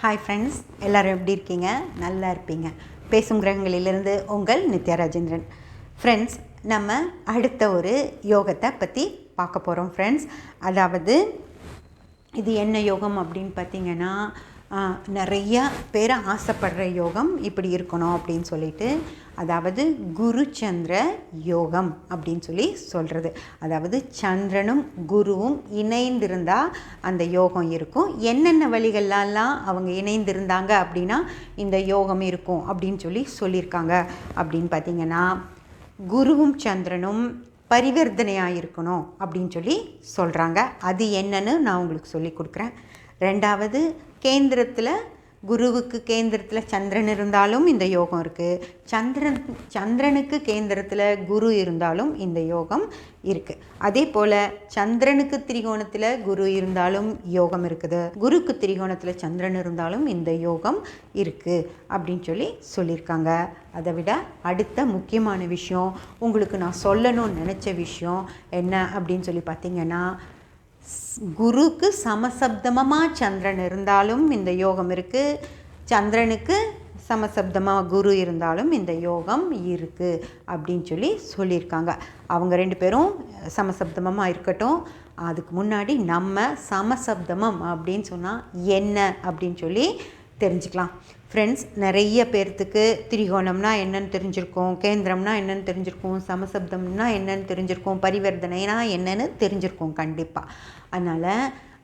Hi friends, எல்லோரும் எப்படி இருக்கீங்க? நல்லா இருப்பீங்க. பேசும் கிரகங்களிலிருந்து உங்கள் நித்யா ராஜேந்திரன். ஃப்ரெண்ட்ஸ், நம்ம அடுத்த ஒரு யோகத்தை பற்றி பார்க்க போகிறோம் ஃப்ரெண்ட்ஸ். அதாவது இது என்ன யோகம் அப்படின்னு பார்த்தீங்கன்னா, நிறையா பேர் ஆசைப்படுற யோகம் இப்படி இருக்கணும் அப்படின்னு சொல்லிட்டு, அதாவது குரு சந்திர யோகம் அப்படின்னு சொல்லி சொல்கிறது. அதாவது சந்திரனும் குருவும் இணைந்திருந்தால் அந்த யோகம் இருக்கும். என்னென்ன வழிகளெல்லாம் அவங்க இணைந்திருந்தாங்க அப்படின்னா இந்த யோகம் இருக்கும் அப்படின்னு சொல்லியிருக்காங்க. அப்படின்னு பார்த்திங்கன்னா, குருவும் சந்திரனும் பரிவர்த்தனையாக இருக்கணும் அப்படின்னு சொல்கிறாங்க. அது என்னன்னு நான் உங்களுக்கு சொல்லி கொடுக்குறேன். ரெண்டாவது, கேந்திரத்தில் குருவுக்கு கேந்திரத்தில் சந்திரன் இருந்தாலும் இந்த யோகம் இருக்குது. சந்திரனுக்கு கேந்திரத்தில் குரு இருந்தாலும் இந்த யோகம் இருக்குது. அதே போல் சந்திரனுக்கு திரிகோணத்தில் குரு இருந்தாலும் யோகம் இருக்குது. குருக்கு திரிகோணத்தில் சந்திரன் இருந்தாலும் இந்த யோகம் இருக்குது அப்படின்னு சொல்லியிருக்காங்க. அதை விட அடுத்த முக்கியமான விஷயம், உங்களுக்கு நான் சொல்லணும்னு நினச்ச விஷயம் என்ன அப்படின்னு பார்த்தீங்கன்னா, குருக்கு சமசப்தமாக சந்திரன் இருந்தாலும் இந்த யோகம் இருக்குது. சந்திரனுக்கு சமசப்தமாக குரு இருந்தாலும் இந்த யோகம் இருக்குது அப்படின்னு சொல்லியிருக்காங்க. அவங்க ரெண்டு பேரும் சமசப்தமாக இருக்கட்டும். அதுக்கு முன்னாடி நம்ம சமசப்தமம் அப்படின்னு சொன்னால் என்ன அப்படின்னு தெரிஞ்சுக்கலாம். ஃப்ரெண்ட்ஸ், நிறைய பேர்த்துக்கு திரிகோணம்னா என்னன்னு தெரிஞ்சிருக்கும், கேந்திரம்னா என்னன்னு தெரிஞ்சிருக்கும், சமசப்தம்னா என்னன்னு தெரிஞ்சிருக்கும், பரிவர்த்தனைனா என்னன்னு தெரிஞ்சிருக்கும் கண்டிப்பாக. அதனால்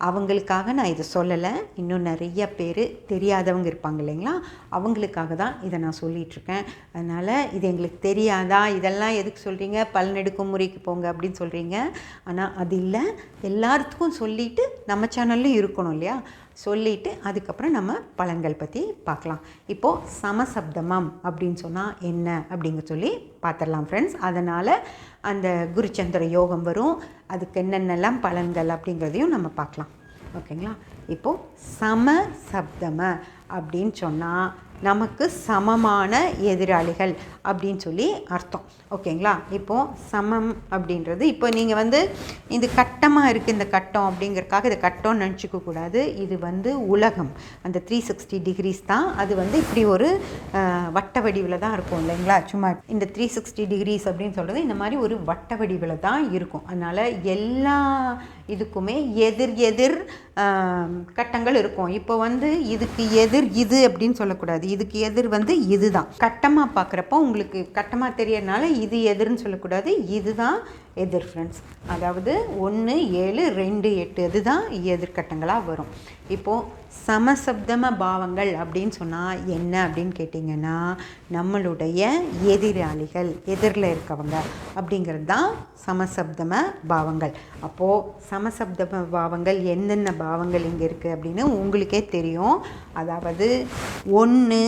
அவங்களுக்காக நான் இதை சொல்லலை. இன்னும் நிறைய பேர் தெரியாதவங்க இருப்பாங்க இல்லைங்களா, அவங்களுக்காக தான் இதை நான் சொல்லிகிட்ருக்கேன். அதனால் இது எங்களுக்கு தெரியாதா, இதெல்லாம் எதுக்கு சொல்கிறீங்க, பலனெடுக்கும் முறைக்கு போங்க அப்படின்னு சொல்கிறீங்க. ஆனால் அது இல்லை, எல்லாத்துக்கும் சொல்லிவிட்டு நம்ம சேனல்லும் இருக்கணும் இல்லையா, சொல்லிவிட்டு அதுக்கப்புறம் நம்ம பலன்கள் பற்றி பார்க்கலாம். இப்போது சமசப்தமம் அப்படின்னு சொன்னால் என்ன அப்படிங்க பார்த்துடலாம் ஃப்ரெண்ட்ஸ். அதனால் அந்த குருச்சந்திர யோகம் வரும். அதுக்கு என்னென்னலாம் பலன்கள் அப்படிங்கிறதையும் நம்ம பார்க்கலாம். ஓகேங்களா? இப்போது சமசப்தம அப்படின்னு சொன்னால் நமக்கு சமமான எதிராளிகள் அப்படின்னு அர்த்தம். ஓகேங்களா? இப்போது சமம் அப்படின்றது, இப்போ நீங்கள் இது கட்டமாக இருக்குது, இந்த கட்டம் அப்படிங்கிறதுக்காக இதை கட்டம்னு நினச்சிக்கக்கூடாது. இது உலகம், அந்த 360 டிகிரிஸ் தான். அது இப்படி ஒரு வட்ட வடிவில் தான் இருக்கும் இல்லைங்களா. சும்மா இந்த 360 டிகிரிஸ் அப்படின்னு சொல்கிறது இந்த மாதிரி ஒரு வட்ட வடிவில் தான் இருக்கும். அதனால் எல்லா இதுக்குமே எதிர் கட்டங்கள் இருக்கும். இப்போ இதுக்கு எதிர் இது அப்படின்னு சொல்லக்கூடாது. இதுக்கு எதிர் இதுதான். கட்டமாக பார்க்குறப்போ உங்களுக்கு கட்டமாக தெரியறனால இது எதிர்னு சொல்லக்கூடாது, இதுதான் எதிர் ஃப்ரெண்ட்ஸ். அதாவது 1, 7, 2, 8 இதுதான் எதிர்கட்டங்களாக வரும். இப்போது சமசப்தம பாவங்கள் அப்படின்னு சொன்னால் என்ன அப்படின்னு கேட்டிங்கன்னா, நம்மளுடைய எதிராளிகள், எதிரில் இருக்கவங்க அப்படிங்கிறது தான் சமசப்தம பாவங்கள். அப்போது சமசப்தம பாவங்கள் என்னென்ன பாவங்கள் இங்கே இருக்குது அப்படின்னு உங்களுக்கே தெரியும். அதாவது 1,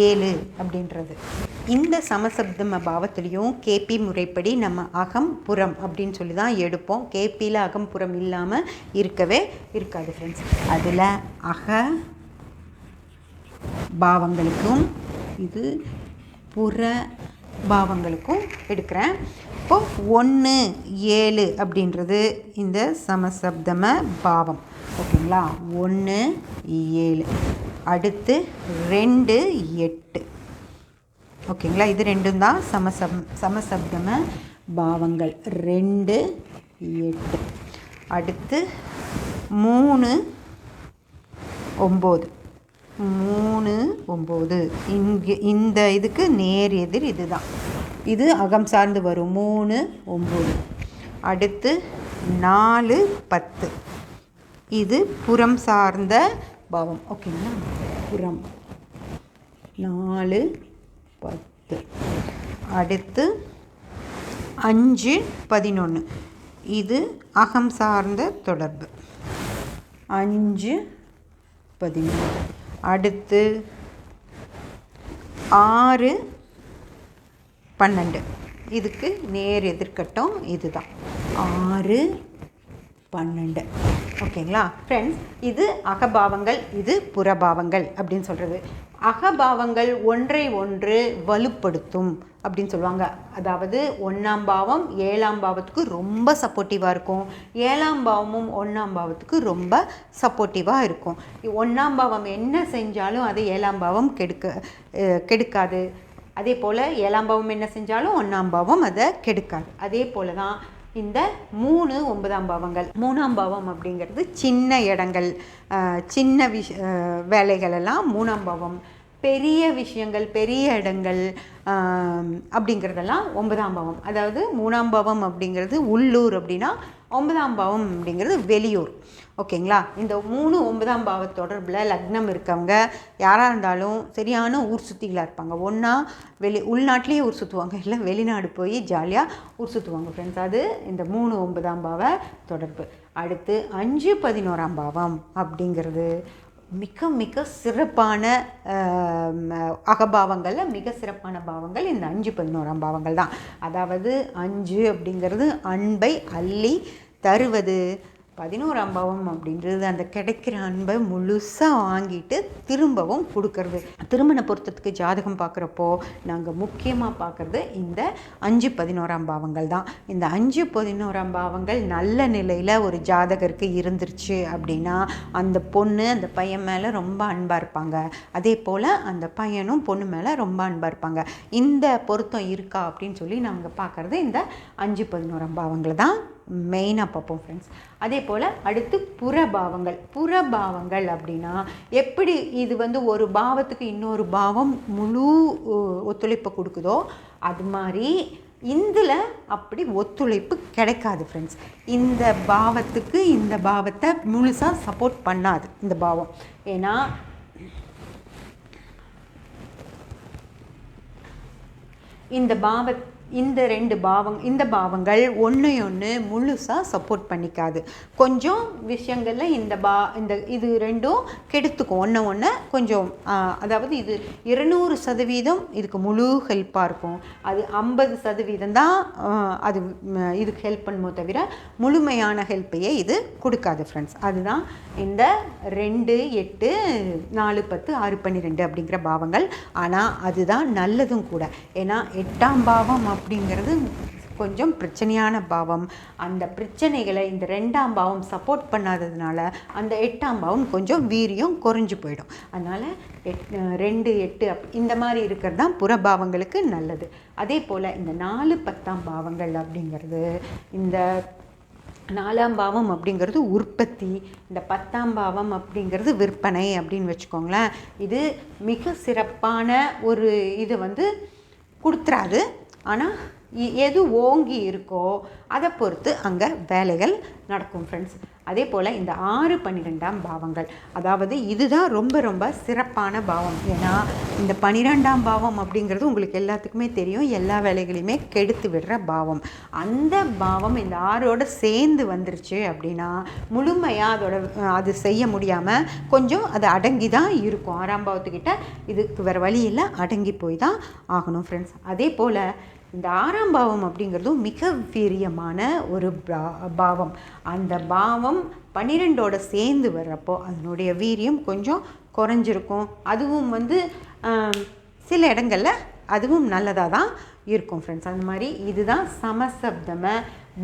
7 அப்படின்றது. இந்த சமசப்தம பாவத்துலேயும் கேபி முறைப்படி நம்ம அகம் புறம் அப்படின்னு தான் எடுப்போம். கேபியில் அகம்புறம் இல்லாமல் இருக்கவே இருக்காது ஃப்ரெண்ட்ஸ். அதில் அக பாவங்களுக்கும் இது புற பாவங்களுக்கும் எடுக்கிறேன். இப்போது 1, 7 அப்படின்றது இந்த சமசப்தம பாவம். ஓகேங்களா? 1, 7. அடுத்து 2, 8. ஓகேங்களா? இது ரெண்டும் தான் சமசப்தம பாவங்கள். 2, 8. அடுத்து 3, 9. 3, 9. இங்கே இந்த இதுக்கு நேர் எதிர் இதுதான். இது அகம் சார்ந்து வரும். 3, 9. அடுத்து 4, 10. இது புறம் சார்ந்த பாவம். ஓகேங்களா? புறம் 4, 10. அடுத்து 5, 11. இது அகம் சார்ந்த தொடர்பு. 5, 11. அடுத்து 6, 12. இதுக்கு நேர் எதிர்கட்டம் இதுதான். 6, 12. ஓகேங்களா ஃப்ரெண்ட்ஸ், இது அகபாவங்கள், இது புறபாவங்கள் அப்படின்னு சொல்கிறது. அகபாவங்கள் ஒன்றை ஒன்று வலுப்படுத்தும் அப்படின்னு சொல்லுவாங்க. அதாவது 1ஆம் பாவம் 7ஆம் பாவத்துக்கு ரொம்ப சப்போர்ட்டிவாக இருக்கும், 7ஆம் பாவமும் 1ஆம் பாவத்துக்கு ரொம்ப சப்போர்ட்டிவாக இருக்கும். 1ஆம் பாவம் என்ன செஞ்சாலும் அது 7ஆம் பாவம் கெடுக்காது. அதே போல் 7ஆம் பாவம் என்ன செஞ்சாலும் 1ஆம் பாவம் அதை கெடுக்காது. அதே போல் தான் இந்த 3 9ஆம் பாவங்கள். 3ஆம் பாவம் அப்படிங்கிறது சின்ன இடங்கள், சின்ன வேலைகள் எல்லாம் 3ஆம் பாவம். பெரிய விஷயங்கள், பெரிய இடங்கள் அப்படிங்கிறதெல்லாம் 9ஆம் பாவம். அதாவது 3ஆம் பாவம் அப்படிங்கிறது உள்ளூர் அப்படின்னா 9ஆம் பாவம் அப்படிங்கிறது வெளியூர். ஓகேங்களா? இந்த 3 9ஆம் பாவ தொடர்பில் லக்னம் இருக்கவங்க யாராக இருந்தாலும் சரியான ஊர் சுற்றிகளாக இருப்பாங்க. ஒன்றா உள்நாட்டிலேயே ஊர் சுற்றுவாங்க, இல்லை வெளிநாடு போய் ஜாலியாக ஊர் சுற்றுவாங்க ஃப்ரெண்ட்ஸ். அது இந்த 3 9ஆம் பாவ தொடர்பு. அடுத்து 5 11ஆம் பாவம் அப்படிங்கிறது மிக மிக சிறப்பான அகபாவங்களில் மிக சிறப்பான பாவங்கள் இந்த 5 11ஆம் பாவங்கள் தான். அதாவது 5 அப்படிங்கிறது அன்பை அள்ளி தருவது, 11ஆம் பாவம் அப்படின்றது அந்த கிடைக்கிற அன்பை முழுசாக வாங்கிட்டு திரும்பவும் கொடுக்கறது. திருமண பொருத்தத்துக்கு ஜாதகம் பார்க்குறப்போ நாங்கள் முக்கியமாக பார்க்குறது இந்த 5 11ஆம் பாவங்கள் தான். இந்த 5 11ஆம் பாவங்கள் நல்ல நிலையில் ஒரு ஜாதகருக்கு இருந்துருச்சு அப்படின்னா அந்த பொண்ணு அந்த பையன் மேலே ரொம்ப அன்பாக இருப்பாங்க. அதே போல் அந்த பையனும் பொண்ணு மேலே ரொம்ப அன்பாக இருப்பாங்க. இந்த பொருத்தம் இருக்கா அப்படின்னு சொல்லி நாங்கள் பார்க்குறது இந்த 5 11ஆம் பாவங்கள் தான் மெயினாக பார்ப்போம் ஃப்ரெண்ட்ஸ். அதே போல் அடுத்து புறபாவங்கள். புறபாவங்கள் அப்படின்னா எப்படி இது ஒரு பாவத்துக்கு இன்னொரு பாவம் முழு ஒத்துழைப்பு கொடுக்குதோ அது மாதிரி இதில் அப்படி ஒத்துழைப்பு கிடைக்காது ஃப்ரெண்ட்ஸ். இந்த பாவத்துக்கு இந்த பாவத்தை முழுசாக சப்போர்ட் பண்ணாது இந்த பாவம். ஏன்னா இந்த 2 இந்த பாவங்கள் ஒன்று முழுசாக சப்போர்ட் பண்ணிக்காது. கொஞ்சம் விஷயங்களில் இந்த இது ரெண்டும் கெடுத்துக்கும் ஒன்று கொஞ்சம். அதாவது இது 200% இதுக்கு முழு ஹெல்ப்பாக இருக்கும், அது 50% தான் அது இதுக்கு ஹெல்ப் பண்ணுமோ தவிர முழுமையான ஹெல்ப்பையே இது கொடுக்காது ஃப்ரெண்ட்ஸ். அதுதான் இந்த 2 8 4 10 6 12 அப்படிங்கிற பாவங்கள். ஆனால் அதுதான் நல்லதும் கூட. ஏன்னா 8ஆம் பாவம் அப்படிங்கிறது கொஞ்சம் பிரச்சனையான பாவம். அந்த பிரச்சனைகளை இந்த 2ஆம் பாவம் சப்போர்ட் பண்ணாததுனால அந்த 8ஆம் பாவம் கொஞ்சம் வீரியம் குறைஞ்சி போயிடும். அதனால் 2 8 இந்த மாதிரி இருக்கிறது தான் புறபாவங்களுக்கு நல்லது. அதே போல் இந்த 4 10ஆம் பாவங்கள் அப்படிங்கிறது, இந்த 4ஆம் பாவம் அப்படிங்கிறது உற்பத்தி, இந்த 10ஆம் பாவம் அப்படிங்கிறது விற்பனை அப்படின்னு வச்சுக்கோங்களேன். இது மிக சிறப்பான ஒரு இது கொடுத்துறாது. ஆனால் எது ஓங்கி இருக்கோ அதை பொறுத்து அங்கே வேலைகள் நடக்கும் ஃப்ரெண்ட்ஸ். அதே போல் இந்த 6 12ஆம் பாவங்கள், அதாவது இதுதான் ரொம்ப ரொம்ப சிறப்பான பாவம். ஏன்னா இந்த 12ஆம் பாவம் அப்படிங்கிறது உங்களுக்கு எல்லாத்துக்குமே தெரியும், எல்லா வேலைகளையுமே கெடுத்து விடுற பாவம். அந்த பாவம் இந்த 6ஓட சேர்ந்து வந்துருச்சு அப்படின்னா முழுமையாக அது செய்ய முடியாமல் கொஞ்சம் அது அடங்கி தான் இருக்கும். 6ஆம் பாவத்துக்கிட்ட இதுக்கு வேறு வழி இல்லை, அடங்கி போய் தான் ஆகணும் ஃப்ரெண்ட்ஸ். அதே போல் இந்த 6ஆம் பாவம் அப்படிங்கிறதும் மிக வீரியமான ஒரு பாவம். அந்த பாவம் 12ஓட சேர்ந்து வர்றப்போ அதனுடைய வீரியம் கொஞ்சம் குறைஞ்சிருக்கும். அதுவும் சில இடங்களில் அதுவும் நல்லதாக தான் இருக்கும் ஃப்ரெண்ட்ஸ். அந்த மாதிரி இதுதான் சமசப்தம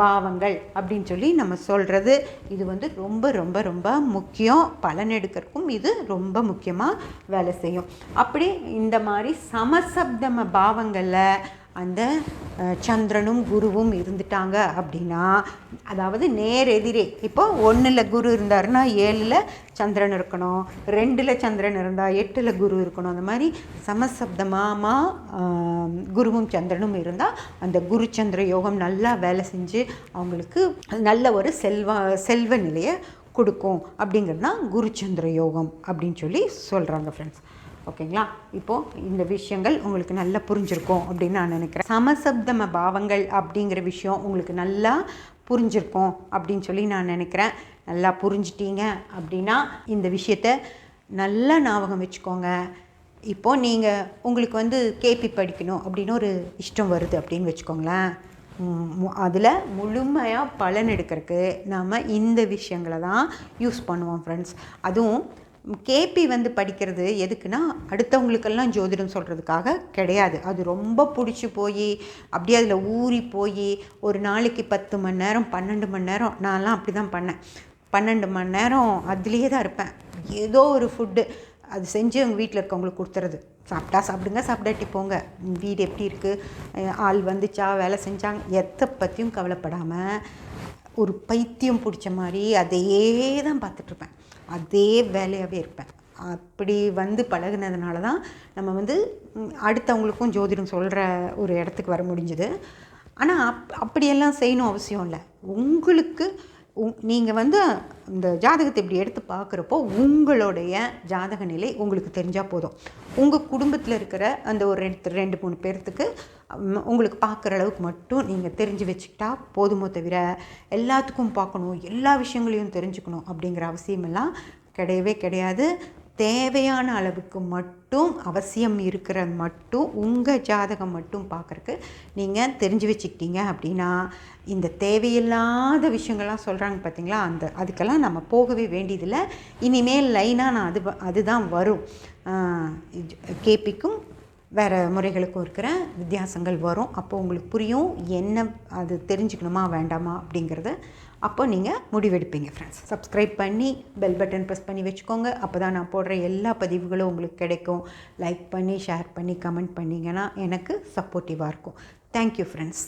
பாவங்கள் அப்படின்னு சொல்லி நம்ம சொல்கிறது. இது ரொம்ப ரொம்ப ரொம்ப முக்கியம். பலன் எடுக்கிறதுக்கும் இது ரொம்ப முக்கியமாக வேலை செய்யும். அப்படி இந்த மாதிரி சமசப்தம பாவங்களில் அந்த சந்திரனும் குருவும் இருந்துட்டாங்க அப்படின்னா, அதாவது நேர் எதிரே, இப்போ 1ல் குரு இருந்தாருன்னா 7ல் சந்திரன் இருக்கணும், 2ல் சந்திரன் இருந்தால் 8ல் குரு இருக்கணும். அந்த மாதிரி சமசப்தமாக குருவும் சந்திரனும் இருந்தால் அந்த குரு சந்திர யோகம் நல்லா வேலை செஞ்சு அவங்களுக்கு நல்ல ஒரு செல்வ நிலையை கொடுக்கும். அப்படிங்கிறது தான் குரு சந்திர யோகம் அப்படின்னு சொல்லி சொல்கிறாங்க ஃப்ரெண்ட்ஸ். ஓகேங்களா? இப்போது இந்த விஷயங்கள் உங்களுக்கு நல்லா புரிஞ்சிருக்கும் அப்படின்னு நான் நினைக்கிறேன். சமசப்தம பாவங்கள் அப்படிங்கிற விஷயம் உங்களுக்கு நல்லா புரிஞ்சிருக்கும் அப்படின்னு சொல்லி நான் நினைக்கிறேன். நல்லா புரிஞ்சிட்டீங்க அப்படின்னா இந்த விஷயத்தை நல்லா ஞாபகம் வச்சுக்கோங்க. இப்போது நீங்கள் உங்களுக்கு கேபி படிக்கணும் அப்படின்னு ஒரு இஷ்டம் வருது அப்படின்னு வச்சுக்கோங்களேன். அதில் முழுமையாக பலன் எடுக்கிறதுக்கு நாம் இந்த விஷயங்களை தான் யூஸ் பண்ணுவோம் ஃப்ரெண்ட்ஸ். அதுவும் கேபி வந்து படிக்கிறது எதுக்குன்னா அடுத்தவங்களுக்கெல்லாம் ஜோதிடம் சொல்கிறதுக்காக கிடையாது. அது ரொம்ப பிடிச்சி போய் அப்படியே அதில் ஊறி போய் ஒரு நாளைக்கு 10 மணி நேரம் 12 மணி நேரம் நான்லாம் அப்படி தான் பண்ணேன். 12 மணி நேரம் அதுலேயே தான் இருப்பேன். ஏதோ ஒரு ஃபுட்டு அது செஞ்சு எங்கள் வீட்டில் இருக்கவங்களுக்கு கொடுத்துறது. சாப்பிட்டா சாப்பிடுங்க, சாப்பிடாட்டி போங்க, வீடு எப்படி இருக்குது, ஆள் வந்துச்சா, வேலை செஞ்சாங்க, எதை பற்றியும் கவலைப்படாமல் ஒரு பைத்தியம் பிடிச்ச மாதிரி அதையே தான் பார்த்துட்ருப்பேன். அதே வேலையாகவே இருப்பேன். அப்படி வந்து பழகுனதுனால தான் நம்ம வந்து அடுத்தவங்களுக்கும் ஜோதிடம் சொல்கிற ஒரு இடத்துக்கு வர முடிஞ்சுது. ஆனால் அப்படியெல்லாம் செய்யணும் அவசியம் இல்லை. உங்களுக்கு நீங்கள் வந்து இந்த ஜாதகத்தை இப்படி எடுத்து பார்க்குறப்போ உங்களுடைய ஜாதக நிலை உங்களுக்கு தெரிஞ்சால் போதும். உங்கள் குடும்பத்தில் இருக்கிற அந்த ஒரு 2-3 பேர்த்துக்கு உங்களுக்கு பார்க்குற அளவுக்கு மட்டும் நீங்கள் தெரிஞ்சு வச்சுக்கிட்டா போதுமோ தவிர எல்லாத்துக்கும் பார்க்கணும், எல்லா விஷயங்களையும் தெரிஞ்சுக்கணும் அப்படிங்கிற அவசியமெல்லாம் கிடையவே கிடையாது. தேவையான அளவுக்கு மட்டும் அவசியம் இருக்கிற மட்டும் உங்கள் ஜாதகம் மட்டும் பார்க்குறக்கு நீங்கள் தெரிஞ்சு வச்சுக்கிட்டீங்க அப்படின்னா இந்த தேவையில்லாத விஷயங்கள்லாம் சொல்கிறாங்க பார்த்தீங்களா, அதுக்கெல்லாம் நம்ம போகவே வேண்டியதில்லை. இனிமேல் லைனாக நான் அதுதான் வரும். கேபிக்கும் வேறு முறைகளுக்கும் இருக்கிற வித்தியாசங்கள் வரும். அப்போ உங்களுக்கு புரியும் என்ன அது தெரிஞ்சுக்கணுமா வேண்டாமா அப்படிங்கிறத. அப்போ நீங்கள் முடிவெடுப்பீங்க ஃப்ரெண்ட்ஸ். சப்ஸ்கிரைப் பண்ணி பெல் பட்டன் ப்ரெஸ் பண்ணி வச்சுக்கோங்க. அப்போ தான் நான் போடுற எல்லா பதிவுகளும் உங்களுக்கு கிடைக்கும். லைக் பண்ணி ஷேர் பண்ணி கமெண்ட் பண்ணிங்கன்னா எனக்கு சப்போர்ட்டிவாக இருக்கும். Thank you friends.